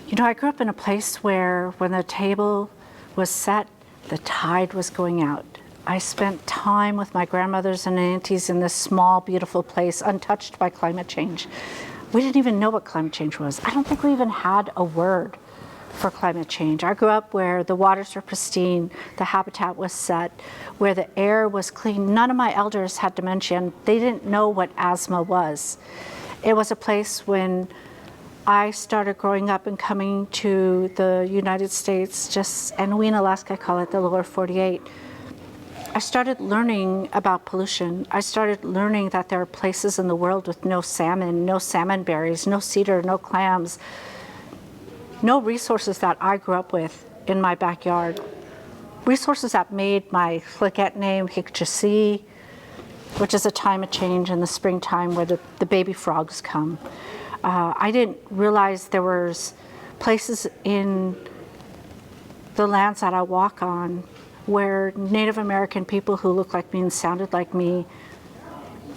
You know, I grew up in a place where when the table was set, the tide was going out. I spent time with my grandmothers and aunties in this small, beautiful place, untouched by climate change. We didn't even know what climate change was. I don't think we even had a word for climate change. I grew up where the waters were pristine, the habitat was set, where the air was clean. None of my elders had dementia, and they didn't know what asthma was. It was a place when I started growing up and coming to the United States, and we in Alaska call it the lower 48. I started learning about pollution. I started learning that there are places in the world with no salmon berries, no cedar, no clams, no resources that I grew up with in my backyard. Resources that made my Flicket name Hikchasi, which is a time of change in the springtime where the baby frogs come. I didn't realize there was places in the lands that I walk on where Native American people who looked like me and sounded like me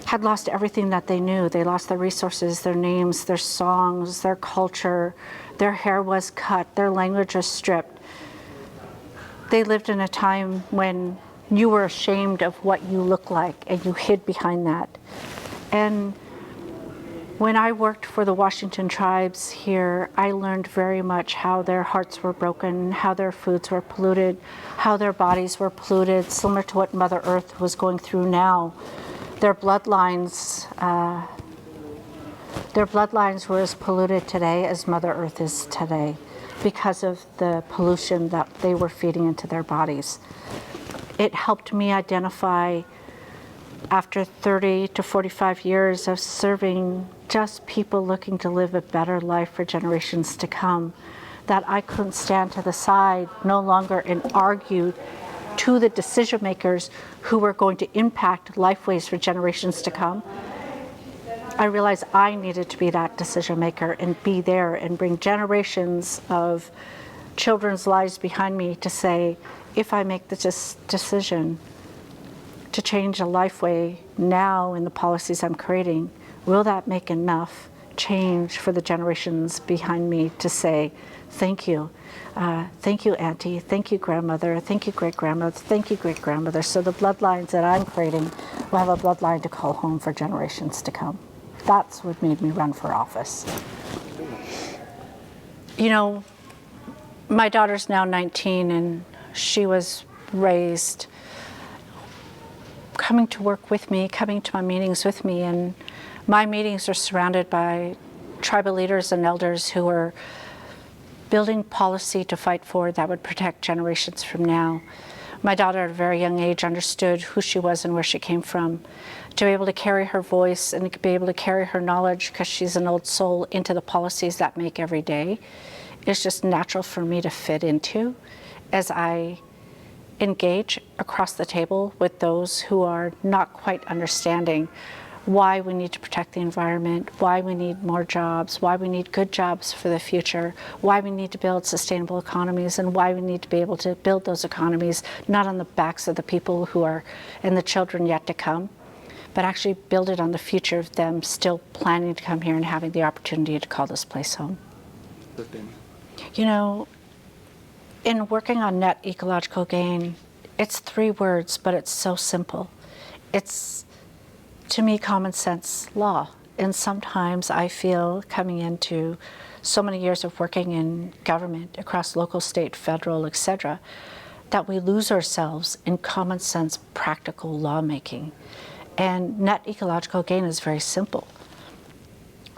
had lost everything that they knew. They lost their resources, their names, their songs, their culture. Their hair was cut, their language was stripped. They lived in a time when you were ashamed of what you looked like and you hid behind that. And when I worked for the Washington tribes here, I learned very much how their hearts were broken, how their foods were polluted, how their bodies were polluted, similar to what Mother Earth was going through now. Their bloodlines were as polluted today as Mother Earth is today because of the pollution that they were feeding into their bodies. It helped me identify, after 30 to 45 years of serving just people looking to live a better life for generations to come, that I couldn't stand to the side no longer and argue to the decision makers who were going to impact lifeways for generations to come. I realized I needed to be that decision maker and be there and bring generations of children's lives behind me to say, if I make this decision to change a lifeway now in the policies I'm creating, will that make enough change for the generations behind me to say, thank you. Thank you, Auntie. Thank you, Grandmother. Thank you, Great-Grandmother. Thank you, Great-Grandmother. So the bloodlines that I'm creating will have a bloodline to call home for generations to come. That's what made me run for office. You know, my daughter's now 19 and she was raised coming to work with me, coming to my meetings with me, and my meetings are surrounded by tribal leaders and elders who are building policy to fight for that would protect generations from now. My daughter at a very young age understood who she was and where she came from. To be able to carry her voice and to be able to carry her knowledge, because she's an old soul, into the policies that make every day is just natural for me to fit into as I engage across the table with those who are not quite understanding why we need to protect the environment, why we need more jobs, why we need good jobs for the future, why we need to build sustainable economies, and why we need to be able to build those economies not on the backs of the people who are and the children yet to come, but actually build it on the future of them still planning to come here and having the opportunity to call this place home. You know, in working on net ecological gain, it's 3 words, but it's so simple. It's, to me, common sense law. And sometimes I feel, coming into so many years of working in government across local, state, federal, etc., that we lose ourselves in common sense, practical lawmaking. And net ecological gain is very simple.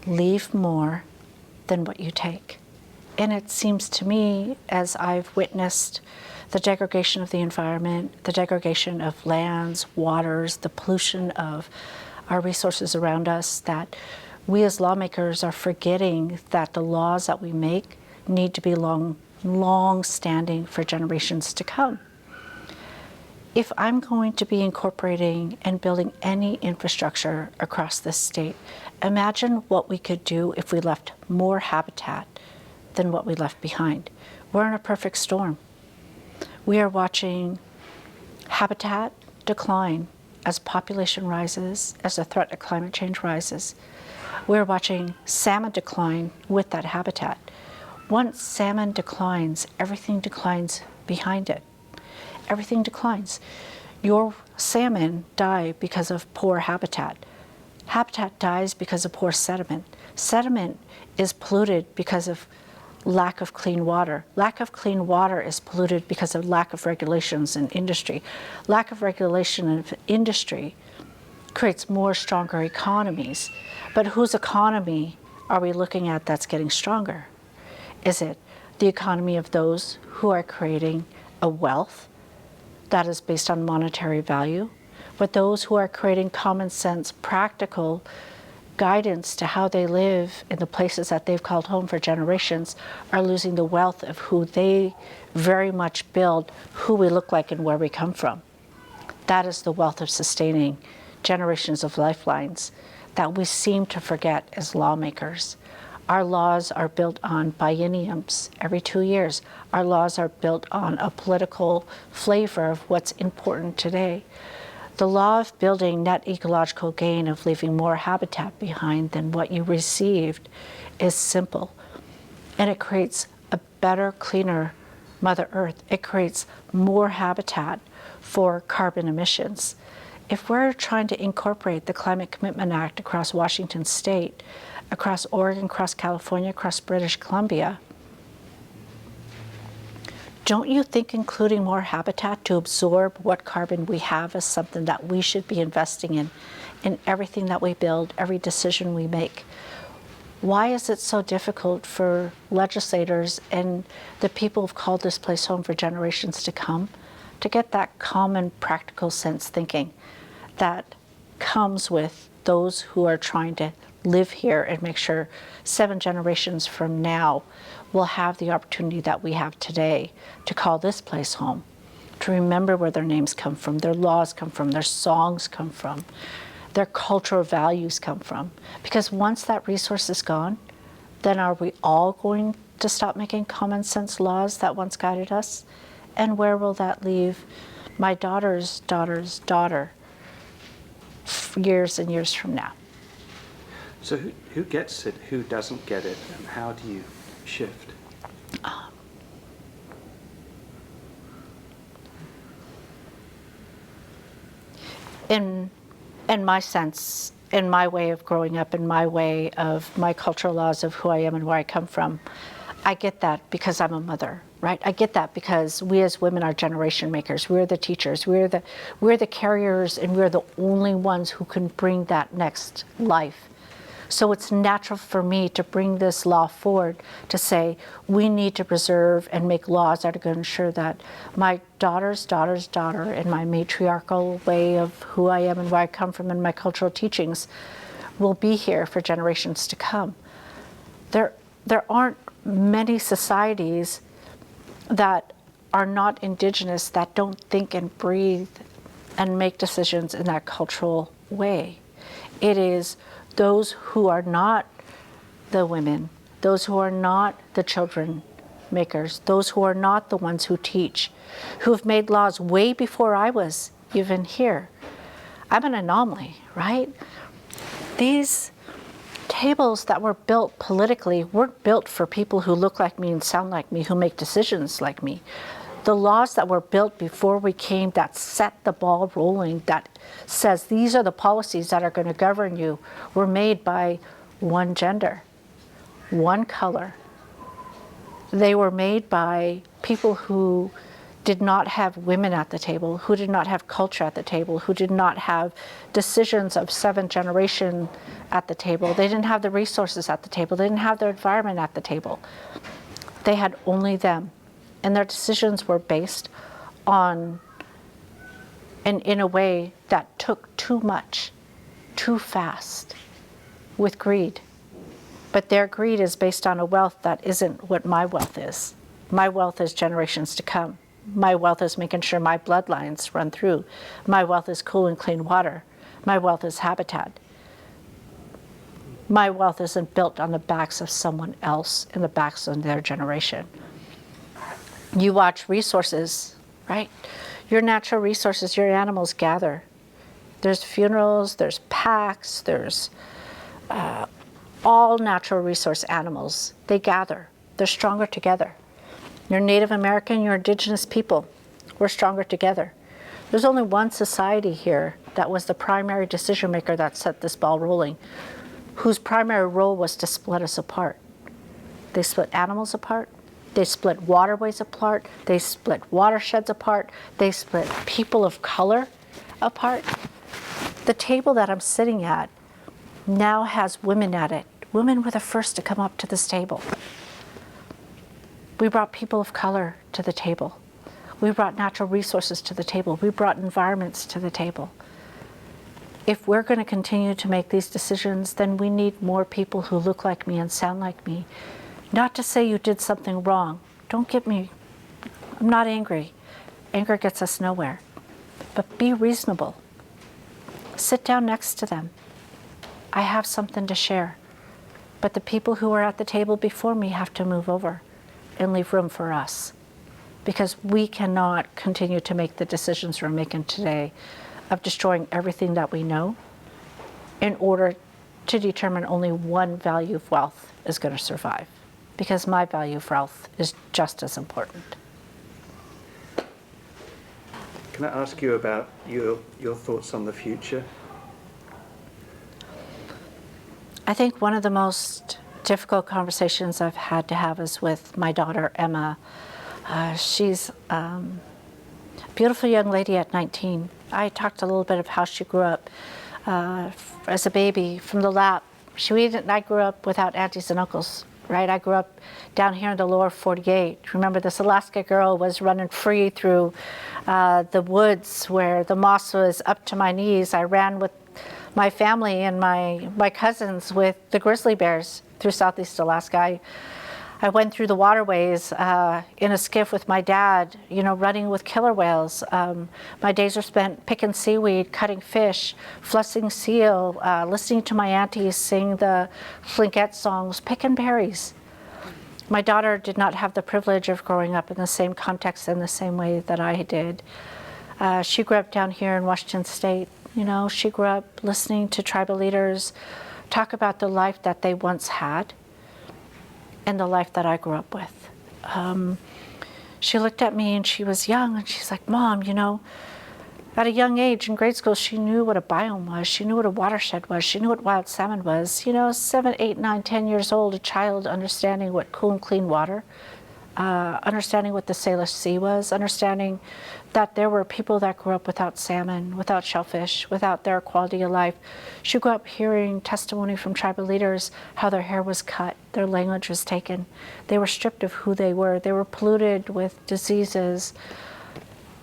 Leave more than what you take. And it seems to me, as I've witnessed the degradation of the environment, the degradation of lands, waters, the pollution of our resources around us, that we as lawmakers are forgetting that the laws that we make need to be long-standing for generations to come. If I'm going to be incorporating and building any infrastructure across this state, imagine what we could do if we left more habitat than what we left behind. We're in a perfect storm. We are watching habitat decline as population rises, as the threat of climate change rises. We're watching salmon decline with that habitat. Once salmon declines, everything declines behind it. Everything declines. Your salmon die because of poor habitat. Habitat dies because of poor sediment. Sediment is polluted because of lack of clean water. Lack of clean water is polluted because of lack of regulations in industry. Lack of regulation in industry creates more stronger economies. But whose economy are we looking at that's getting stronger? Is it the economy of those who are creating a wealth that is based on monetary value, but those who are creating common sense, practical guidance to how they live in the places that they've called home for generations are losing the wealth of who they very much build, who we look like and where we come from. That is the wealth of sustaining generations of lifelines that we seem to forget as lawmakers. Our laws are built on bienniums every 2 years. Our laws are built on a political flavor of what's important today. The law of building net ecological gain of leaving more habitat behind than what you received is simple. And it creates a better, cleaner Mother Earth. It creates more habitat for carbon emissions. If we're trying to incorporate the Climate Commitment Act across Washington State, across Oregon, across California, across British Columbia, don't you think including more habitat to absorb what carbon we have is something that we should be investing in everything that we build, every decision we make? Why is it so difficult for legislators and the people who've called this place home for generations to come to get that common practical sense thinking that comes with those who are trying to live here and make sure 7 generations from now will have the opportunity that we have today to call this place home, to remember where their names come from, their laws come from, their songs come from, their cultural values come from. Because once that resource is gone, then are we all going to stop making common sense laws that once guided us? And where will that leave my daughter's daughter's daughter years and years from now? So who gets it, who doesn't get it, and how do you shift? In my sense, in my way of growing up, in my way of my cultural laws of who I am and where I come from, I get that because I'm a mother, right? I get that because we as women are generation makers. We're the teachers. We're the carriers, and we're the only ones who can bring that next life. So it's natural for me to bring this law forward to say we need to preserve and make laws that are going to ensure that my daughter's daughter's daughter and my matriarchal way of who I am and where I come from and my cultural teachings will be here for generations to come. There aren't many societies that are not indigenous that don't think and breathe and make decisions in that cultural way. It is those who are not the women, those who are not the children makers, those who are not the ones who teach, who have made laws way before I was even here. I'm an anomaly, right? These tables that were built politically weren't built for people who look like me and sound like me, who make decisions like me. The laws that were built before we came that set the ball rolling, that says these are the policies that are going to govern you, were made by one gender, one color. They were made by people who did not have women at the table, who did not have culture at the table, who did not have decisions of 7th generation at the table. They didn't have the resources at the table. They didn't have their environment at the table. They had only them. And their decisions were based on, and in a way that took too much, too fast, with greed. But their greed is based on a wealth that isn't what my wealth is. My wealth is generations to come. My wealth is making sure my bloodlines run through. My wealth is cool and clean water. My wealth is habitat. My wealth isn't built on the backs of someone else, in the backs of their generation. You watch resources, right? Your natural resources, your animals gather. There's funerals, there's packs, there's all natural resource animals. They gather. They're stronger together. You're Native American, you're Indigenous people. We're stronger together. There's only one society here that was the primary decision maker that set this ball rolling, whose primary role was to split us apart. They split animals apart. They split waterways apart. They split watersheds apart. They split people of color apart. The table that I'm sitting at now has women at it. Women were the first to come up to this table. We brought people of color to the table. We brought natural resources to the table. We brought environments to the table. If we're going to continue to make these decisions, then we need more people who look like me and sound like me. Not to say you did something wrong. Don't get me, I'm not angry. Anger gets us nowhere. But be reasonable. Sit down next to them. I have something to share. But the people who are at the table before me have to move over and leave room for us. Because we cannot continue to make the decisions we're making today of destroying everything that we know in order to determine only one value of wealth is going to survive. Because my value of wealth is just as important. Can I ask you about your thoughts on the future? I think one of the most difficult conversations I've had to have is with my daughter, Emma. She's a beautiful young lady at 19. I talked a little bit of how she grew up as a baby from the lap. I grew up without aunties and uncles, right? I grew up down here in the lower 48. Remember, this Alaska girl was running free through the woods where the moss was up to my knees. I ran with my family and my cousins with the grizzly bears through Southeast Alaska. I went through the waterways in a skiff with my dad, running with killer whales. My days were spent picking seaweed, cutting fish, flushing seal, listening to my aunties sing the Flinkette songs, picking berries. My daughter did not have the privilege of growing up in the same context in the same way that I did. She grew up down here in Washington State. She grew up listening to tribal leaders talk about the life that they once had and the life that I grew up with. She looked at me and she was young and she's like, Mom, at a young age in grade school, she knew what a biome was. She knew what a watershed was. She knew what wild salmon was. 7, 8, 9, 10 years old, a child understanding what cool and clean water, understanding what the Salish Sea was, understanding that there were people that grew up without salmon, without shellfish, without their quality of life. She grew up hearing testimony from tribal leaders, how their hair was cut, their language was taken. They were stripped of who they were. They were polluted with diseases.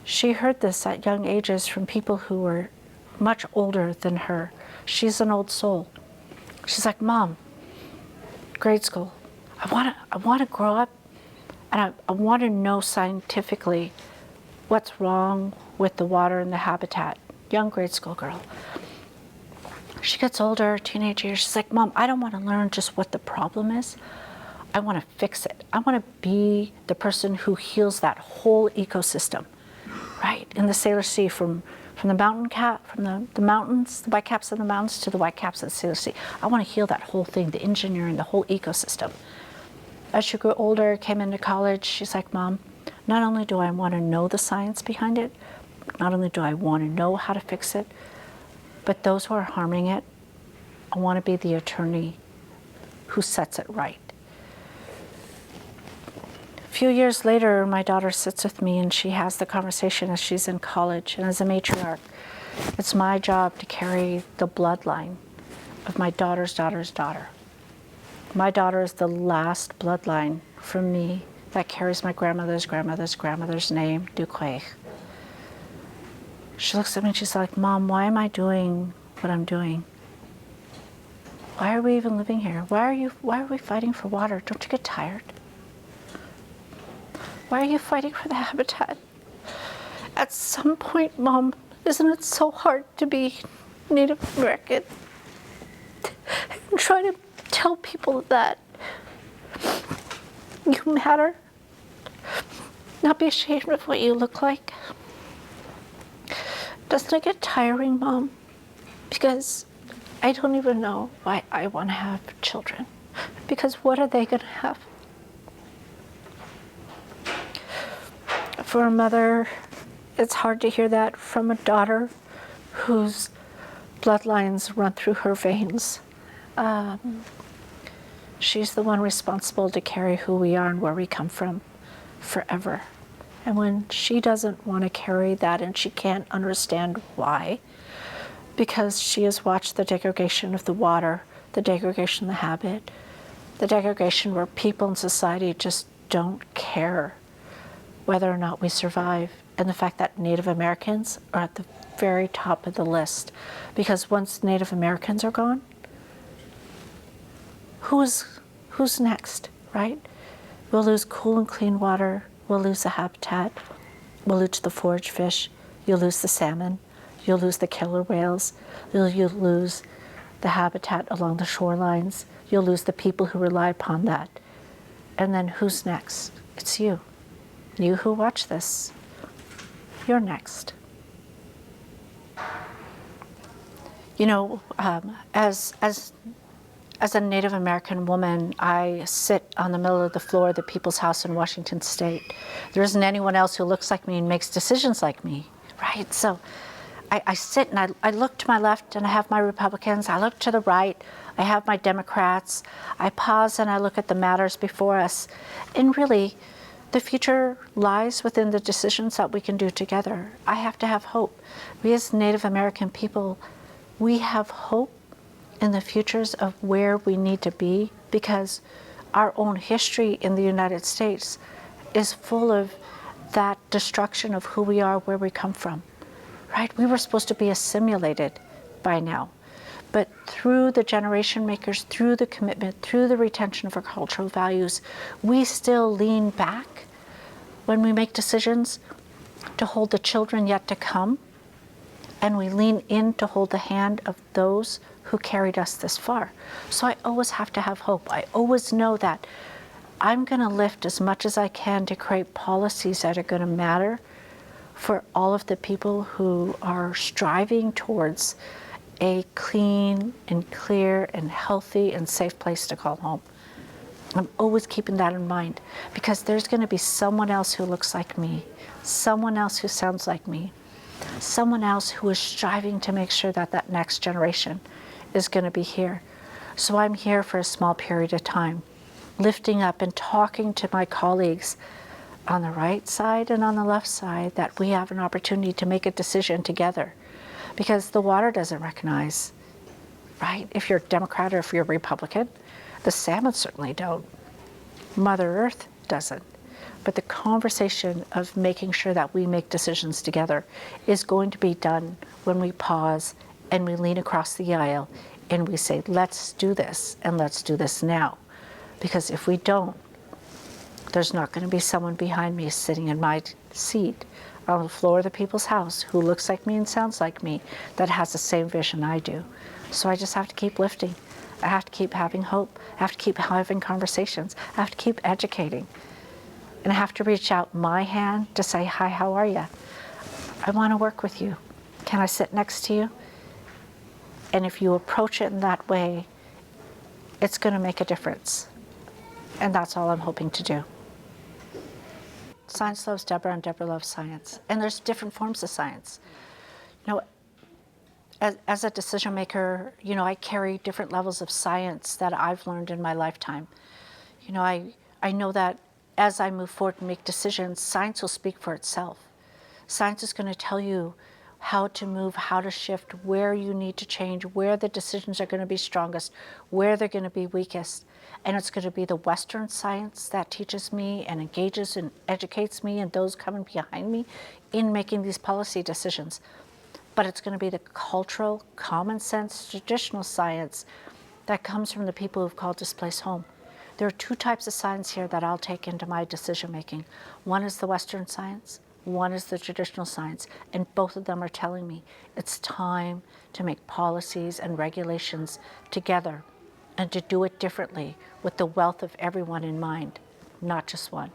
She heard this at young ages from people who were much older than her. She's an old soul. She's like, Mom, grade school, I want to grow up and I want to know scientifically what's wrong with the water and the habitat. Young grade school girl. She gets older, teenage years, she's like, Mom, I don't want to learn just what the problem is. I want to fix it. I want to be the person who heals that whole ecosystem, right? In the Salish Sea, from the mountain cap, from the mountains, the white caps of the mountains to the white caps of the Salish Sea. I want to heal that whole thing, the engineering, the whole ecosystem. As she grew older, came into college, she's like, Mom, not only do I want to know the science behind it, not only do I want to know how to fix it, but those who are harming it, I want to be the attorney who sets it right. A few years later, my daughter sits with me and she has the conversation as she's in college. And as a matriarch, it's my job to carry the bloodline of my daughter's daughter's daughter. My daughter is the last bloodline from me that carries my grandmother's grandmother's grandmother's name, Duquay. She looks at me and she's like, Mom, why am I doing what I'm doing? Why are we even living here? Why are we fighting for water? Don't you get tired? Why are you fighting for the habitat? At some point, Mom, isn't it so hard to be Native American and try to tell people that you matter? Not be ashamed of what you look like. Doesn't it get tiring, Mom? Because I don't even know why I want to have children. Because what are they going to have? For a mother, it's hard to hear that from a daughter whose bloodlines run through her veins. She's the one responsible to carry who we are and where we come from forever. And when she doesn't want to carry that and she can't understand why, because she has watched the degradation of the water, the degradation of the habit, the degradation where people in society just don't care whether or not we survive, and the fact that Native Americans are at the very top of the list. Because once Native Americans are gone, who's next, right? We'll lose cool and clean water, we'll lose the habitat, we'll lose the forage fish, you'll lose the salmon, you'll lose the killer whales, you'll lose the habitat along the shorelines, you'll lose the people who rely upon that. And then who's next? It's you. You who watch this, you're next. You know, as a Native American woman, I sit on the middle of the floor of the People's House in Washington State. There isn't anyone else who looks like me and makes decisions like me, right? So I sit and I look to my left and I have my Republicans. I look to the right, I have my Democrats. I pause and I look at the matters before us. And really, the future lies within the decisions that we can do together. I have to have hope. We as Native American people, we have hope in the futures of where we need to be, because our own history in the United States is full of that destruction of who we are, where we come from, right? We were supposed to be assimilated by now. But through the generation makers, through the commitment, through the retention of our cultural values, we still lean back when we make decisions to hold the children yet to come, and we lean in to hold the hand of those who carried us this far. So I always have to have hope. I always know that I'm going to lift as much as I can to create policies that are going to matter for all of the people who are striving towards a clean and clear and healthy and safe place to call home. I'm always keeping that in mind, because there's going to be someone else who looks like me, someone else who sounds like me, someone else who is striving to make sure that that next generation is going to be here. So I'm here for a small period of time, lifting up and talking to my colleagues on the right side and on the left side that we have an opportunity to make a decision together. Because the water doesn't recognize, right? If you're a Democrat or if you're a Republican, the salmon certainly don't. Mother Earth doesn't. But the conversation of making sure that we make decisions together is going to be done when we pause and we lean across the aisle and we say, let's do this, and let's do this now. Because if we don't, there's not going to be someone behind me sitting in my seat on the floor of the People's House who looks like me and sounds like me, that has the same vision I do. So I just have to keep lifting. I have to keep having hope. I have to keep having conversations. I have to keep educating. And I have to reach out my hand to say, hi, how are you? I want to work with you. Can I sit next to you? And if you approach it in that way, it's going to make a difference. And that's all I'm hoping to do. Science loves Debra, and Debra loves science. And there's different forms of science. You know, as a decision maker, you know, I carry different levels of science that I've learned in my lifetime. You know, I know that as I move forward and make decisions, science will speak for itself. Science is going to tell you how to move, how to shift, where you need to change, where the decisions are going to be strongest, where they're going to be weakest. And it's going to be the Western science that teaches me and engages and educates me and those coming behind me in making these policy decisions. But it's going to be the cultural, common sense, traditional science that comes from the people who've called this place home. There are two types of science here that I'll take into my decision making. One is the Western science, one is the traditional science, and both of them are telling me it's time to make policies and regulations together and to do it differently with the wealth of everyone in mind, not just one.